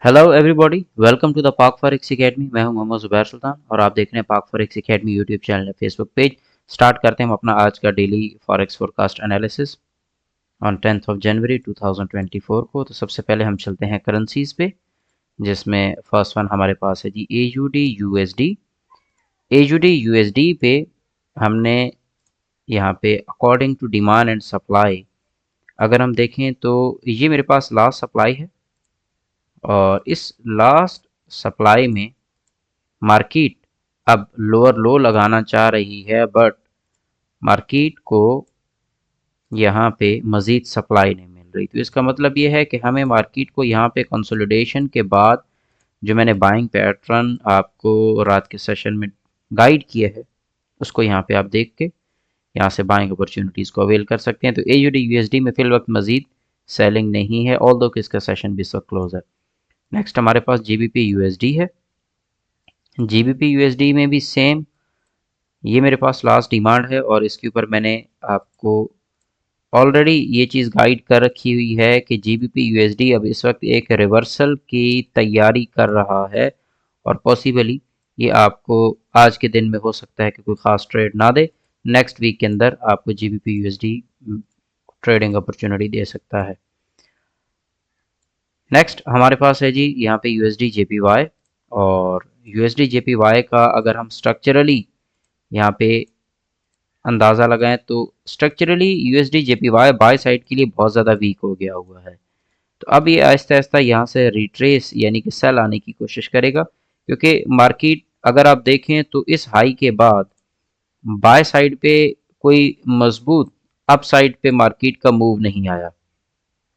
Hello everybody, welcome to the Pak forex academy. मैं हूं मोहम्मद जुबैर सुल्तान और आप देख रहे हैं पाक फॉरेक्स एकेडमी यूट्यूब चैनल या फेसबुक पेज। स्टार्ट करते हैं हम अपना आज का daily forex forecast analysis on 10th of January 2024 को। तो सबसे पहले हम चलते हैं करेंसीज पे, जिसमें फर्स्ट वन हमारे पास है जी AUD USD। AUD USD पे हमने यहाँ पे according to demand and supply अगर हम देखें तो ये मेरे पास लास्ट सप्लाई है और इस लास्ट सप्लाई में मार्केट अब लोअर लो लगाना चाह रही है, बट मार्केट को यहाँ पे मज़ीद सप्लाई नहीं मिल रही। तो इसका मतलब ये है कि हमें मार्केट को यहाँ पे कंसोलिडेशन के बाद जो मैंने बाइंग पैटर्न आपको रात के सेशन में गाइड किया है उसको यहाँ पे आप देख के यहाँ से बाइंग अपॉर्चुनिटीज़ को अवेल कर सकते हैं। तो AUD USD में फिल वक्त मज़ीद सेलिंग नहीं है, ऑल दो कि इसका सेशन भी इस वक्त क्लोज है। नेक्स्ट हमारे पास GBP USD है। GBP USD में भी सेम, ये मेरे पास लास्ट डिमांड है और इसके ऊपर मैंने आपको ऑलरेडी ये चीज़ गाइड कर रखी हुई है कि GBP USD अब इस वक्त एक रिवर्सल की तैयारी कर रहा है और पॉसिबली ये आपको आज के दिन में हो सकता है कि कोई ख़ास ट्रेड ना दे, नेक्स्ट वीक के अंदर आपको GBP USD ट्रेडिंग अपॉर्चुनिटी दे सकता है। नेक्स्ट हमारे पास है जी यहाँ पे USD JPY, और USD JPY का अगर हम स्ट्रक्चरली यहाँ पे अंदाज़ा लगाएं तो structurally USD JPY by side के लिए बहुत ज़्यादा वीक हो गया हुआ है। तो अब ये आहिस्ता आहिस्ता यहाँ से रिट्रेस यानी कि सेल आने की कोशिश करेगा, क्योंकि मार्केट अगर आप देखें तो इस हाई के बाद बाय साइड पे कोई मजबूत अप साइड पे मार्केट का मूव नहीं आया।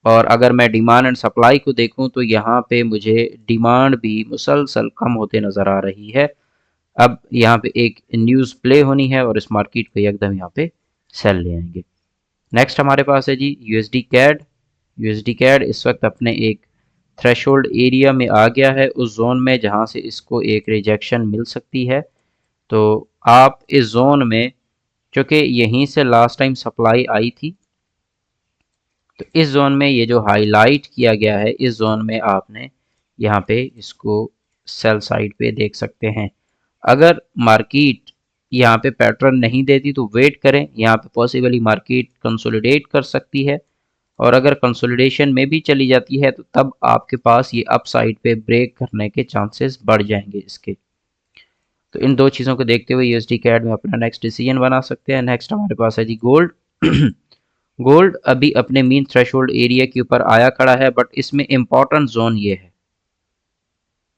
और अगर मैं डिमांड एंड सप्लाई को देखूं तो यहाँ पे मुझे डिमांड भी मुसलसल कम होते नज़र आ रही है। अब यहाँ पे एक न्यूज़ प्ले होनी है और इस मार्केट को एकदम यहाँ पे सेल ले आएंगे। नेक्स्ट हमारे पास है जी यूएसडी कैड इस वक्त अपने एक थ्रेशोल्ड एरिया में आ गया है, उस जोन में जहाँ से इसको एक रिजेक्शन मिल सकती है। तो आप इस जोन में, चूँकि यहीं से लास्ट टाइम सप्लाई आई थी, तो इस जोन में ये जो हाईलाइट किया गया है इस जोन में आपने यहाँ पे इसको सेल साइड पे देख सकते हैं। अगर मार्केट यहाँ पे पैटर्न नहीं देती तो वेट करें, यहाँ पे पॉसिबली मार्केट कंसोलिडेट कर सकती है और अगर कंसोलिडेशन में भी चली जाती है तो तब आपके पास ये अप साइड पे ब्रेक करने के चांसेस बढ़ जाएंगे इसके। तो इन दो चीज़ों को देखते हुए USD कैड में अपना नेक्स्ट डिसीजन बना सकते हैं। नेक्स्ट हमारे पास है जी गोल्ड। गोल्ड अभी अपने मीन थ्रेशोल्ड एरिया के ऊपर आया खड़ा है, बट इसमें इंपॉर्टेंट जोन ये है,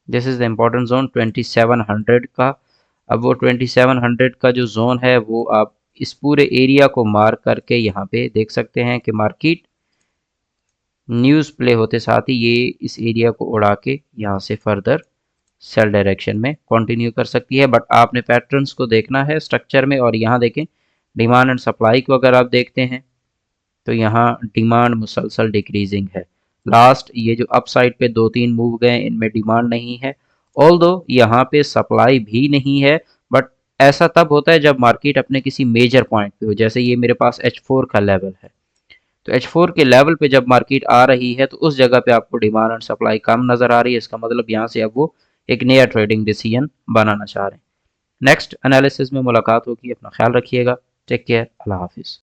this is the important zone 2700 का। अब वो 2700 का जो जोन है वो आप इस पूरे एरिया को मार्क करके यहाँ पे देख सकते हैं कि मार्केट न्यूज़ प्ले होते साथ ही ये इस एरिया को उड़ा के यहाँ से फर्दर सेल डायरेक्शन में कंटिन्यू कर सकती है। बट आपने पैटर्न्स को देखना है स्ट्रक्चर में, और यहाँ देखें डिमांड एंड सप्लाई को अगर आप देखते हैं तो यहाँ डिमांड मुसलसल डिक्रीजिंग है। लास्ट ये जो अप साइड पे दो तीन मूव गए इनमें डिमांड नहीं है, ऑल दो यहाँ पे सप्लाई भी नहीं है। बट ऐसा तब होता है जब मार्केट अपने किसी मेजर पॉइंट पे हो, जैसे ये मेरे पास H4 का लेवल है, तो H4 के लेवल पे जब मार्केट आ रही है तो उस जगह पे आपको डिमांड एंड सप्लाई कम नज़र आ रही है। इसका मतलब यहाँ से अब वो एक नया ट्रेडिंग डिसीजन बनाना चाह रहे हैं। नेक्स्ट एनालिसिस में मुलाकात होगी, अपना ख्याल रखिएगा, टेक केयर, अल्लाह हाफिज़।